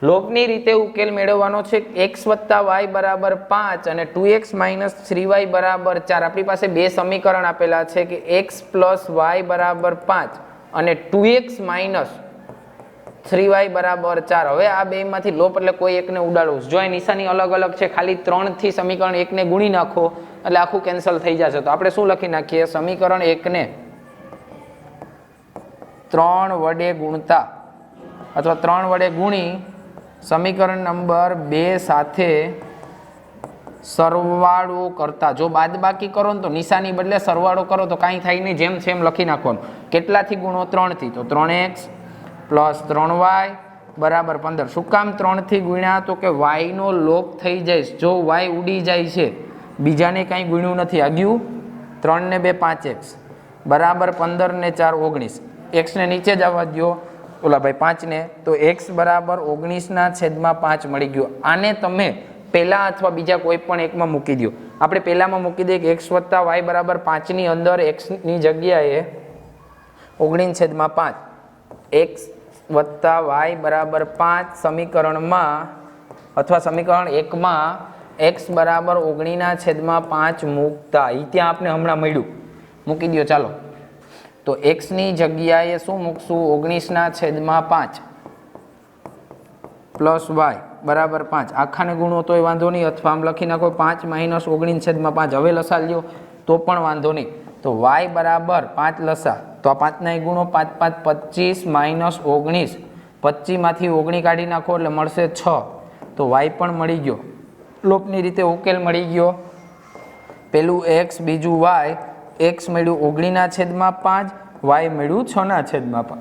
લોપની રીતે ઉકેલ મેળવવાનો છે x વત્તા y બરાબર 5 અને 2x માઇનસ 3y બરાબર 4. આપણી પાસે બે સમીકરણ આપેલા છે કે x પ્લસ y બરાબર 5 અને 2x માઇનસ 3y બરાબર 4. હવે આ બેમાંથી લોપ એટલે કોઈ એકને ઉડાડવું. જો એ નિશાની અલગ અલગ છે, ખાલી 3 થી સમીકરણ 1 ને ગુણી નાખો એટલે આખું કેન્સલ થઈ જશે. તો આપણે શું લખી નાખીએ? સમીકરણ 1 ને 3 વડે ગુણતા અથવા 3 વડે ગુણી સમીકરણ નંબર 2 સાથે સરવાળો કરતા. જો બાદબાકી કરો ને તો નિશાની બદલે સરવાળો કરો તો કાંઈ થાય નહીં, જેમ છે એમ લખી નાખવાનું. કેટલાથી ગુણો? 3 થી. તો 3x પ્લસ 3y બરાબર 15. શું કામ 3 થી ગુણ્યા? તો કે y નો લોપ થઈ જાય. જો y ઉડી જાય છે, બીજાને કાંઈ ગુણ્યું નથી. આગળ 3 ને 2 5x બરાબર 15 ને 4 19. x ને નીચે જ આવવા દો, ઓલા ભાઈ 5 ને, તો x બરાબર 19/5 મળી ગયો. આને તમે પહેલા અથવા બીજા કોઈ પણ એકમાં મૂકી દો. આપણે પહેલામાં મૂકી દઈએ કે x વત્તા y બરાબર 5 ની અંદર x ની જગ્યાએ 19/5 x વત્તા y બરાબર 5 સમીકરણમાં અથવા સમીકરણ 1 માં x બરાબર 19/5 મૂકતા. અહીં ત્યાં આપણે હમણાં મળ્યું, મૂકી દો. ચાલો, તો x ની જગ્યાએ શું મૂકશું? 19/5 પ્લસ y બરાબર 5. આખાને ગુણો તોય વાંધો નહીં, અથવા આમ લખી નાખો 5 માઇનસ 19/5. હવે લસા લ્યો તો પણ વાંધો નહીં. તો y બરાબર 5 લસા, તો આ 5 ના ગુણો 5 5 25 માઇનસ 19. 25 માંથી 19 કાઢી નાખો એટલે મળશે 6. તો y પણ મળી ગયો. લોપની રીતે ઉકેલ મળી ગયો. પેલું x, બીજું y. x મળ્યું 19/5, y મળ્યું 6/5.